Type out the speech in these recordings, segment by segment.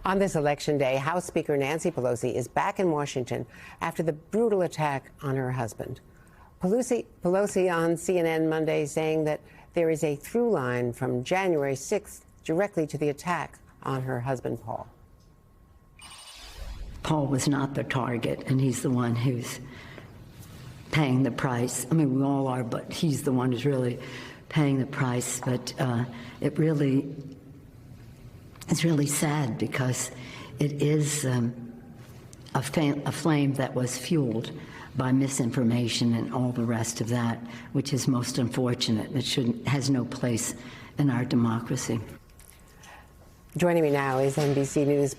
On this election day, House Speaker Nancy Pelosi is back in Washington after the brutal attack on her husband. Pelosi on CNN Monday saying that there is a through line from January 6th directly to the attack on her husband, Paul. Paul was not the target, and he's the one who's paying the price. I mean, we all are, but he's the one who's really paying the price. But it's really sad because it is a flame that was fueled by misinformation and all the rest of that, which is most unfortunate. It has no place in our democracy. Joining me now is NBC News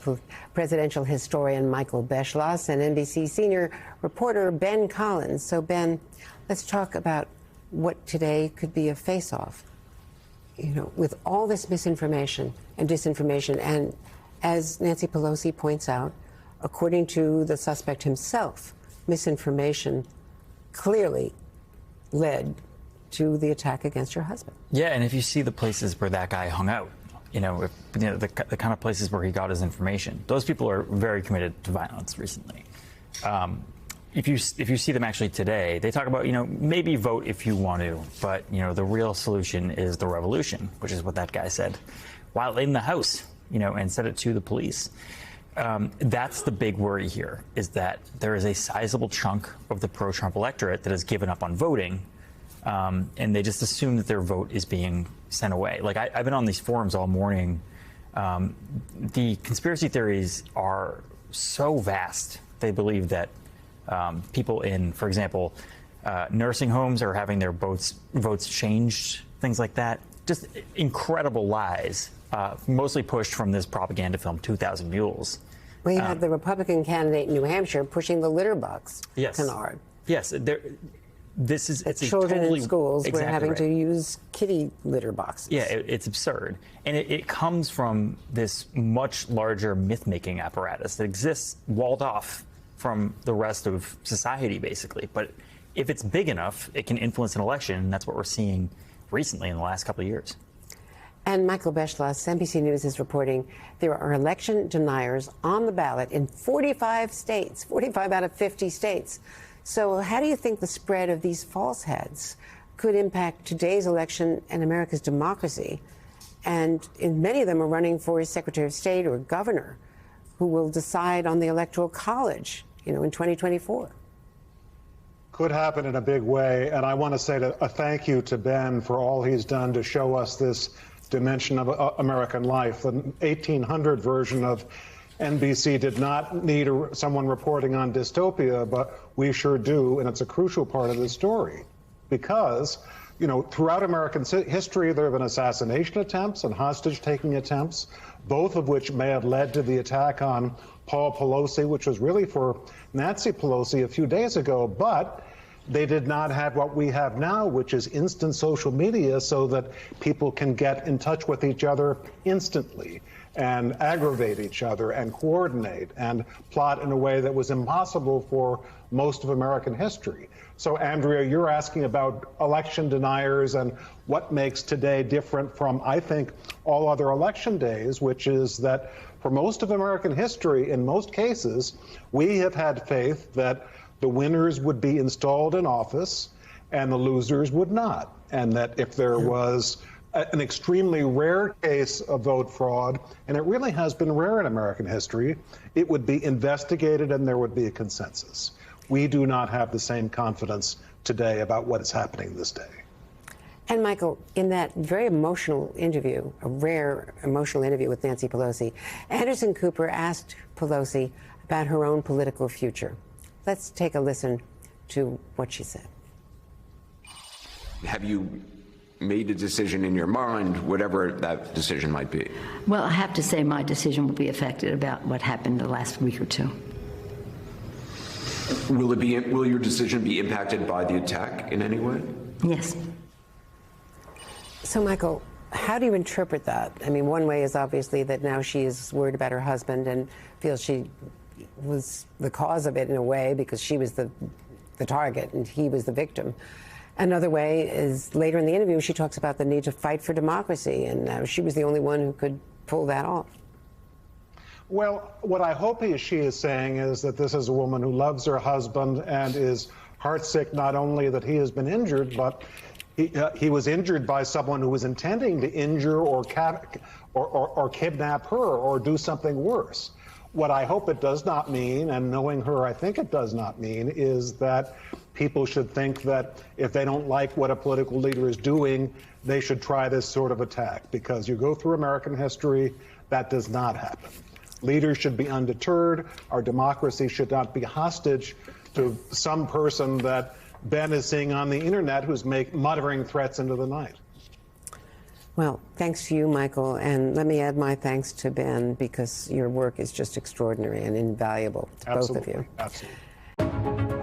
presidential historian Michael Beschloss and NBC senior reporter Ben Collins. So, Ben, let's talk about what today could be a face-off, with all this misinformation and disinformation. And as Nancy Pelosi points out, according to the suspect himself, misinformation clearly led to the attack against your husband. Yeah, and if you see the places where that guy hung out, the kind of places where he got his information, those people are very committed to violence recently. If you see them actually today, they talk about, maybe vote if you want to, but, the real solution is the revolution, which is what that guy said while in the House, and said it to the police. That's the big worry here, is that there is a sizable chunk of the pro-Trump electorate that has given up on voting, and they just assume that their vote is being sent away. Like, I've been on these forums all morning. The conspiracy theories are so vast. They believe that people in, for example, nursing homes are having their votes changed, things like that. Just incredible lies, mostly pushed from this propaganda film, 2,000 Mules. We had the Republican candidate in New Hampshire pushing the litter box canard. Yes, it's children totally, in schools exactly were having right. to use kitty litter boxes. Yeah, it's absurd. And it comes from this much larger myth-making apparatus that exists walled off from the rest of society, basically. But if it's big enough, it can influence an election, and that's what we're seeing recently in the last couple of years. And Michael Beschloss, NBC News, is reporting there are election deniers on the ballot in 45 states, 45 out of 50 states. So how do you think the spread of these false heads could impact today's election and America's democracy? And many of them are running for Secretary of State or governor, who will decide on the Electoral College, in 2024. Could happen in a big way. And I want to say a thank you to Ben for all he's done to show us this dimension of American life. The 1800 version of NBC did not need someone reporting on dystopia, but we sure do, and it's a crucial part of the story. Because, throughout American history, there have been assassination attempts and hostage-taking attempts, both of which may have led to the attack on Paul Pelosi, which was really for Nancy Pelosi a few days ago, but they did not have what we have now, which is instant social media, so that people can get in touch with each other instantly and aggravate each other and coordinate and plot in a way that was impossible for most of American history. So, Andrea, you're asking about election deniers and what makes today different from, I think, all other election days, which is that for most of American history, in most cases, we have had faith that the winners would be installed in office and the losers would not. And that if there was an extremely rare case of vote fraud, and it really has been rare in American history, it would be investigated and there would be a consensus. We do not have the same confidence today about what is happening this day. And Michael, in that very emotional interview, a rare emotional interview with Nancy Pelosi, Anderson Cooper asked Pelosi about her own political future. Let's take a listen to what she said. Have you made a decision in your mind, whatever that decision might be? Well, I have to say my decision will be affected about what happened the last week or two. Will your decision be impacted by the attack in any way? Yes. So, Michael, how do you interpret that? I mean, one way is obviously that now she is worried about her husband and feels she was the cause of it in a way because she was the target and he was the victim. Another way is later in the interview, she talks about the need to fight for democracy, and she was the only one who could pull that off. Well, what I hope she is saying is that this is a woman who loves her husband and is heartsick not only that he has been injured, but he was injured by someone who was intending to injure or kidnap her or do something worse. What I hope it does not mean, and knowing her, I think it does not mean, is that people should think that if they don't like what a political leader is doing, they should try this sort of attack. Because you go through American history, that does not happen. Leaders should be undeterred. Our democracy should not be hostage to some person that Ben is seeing on the internet who's muttering threats into the night. Well, thanks to you, Michael, and let me add my thanks to Ben, because your work is just extraordinary and invaluable to both of you. Absolutely.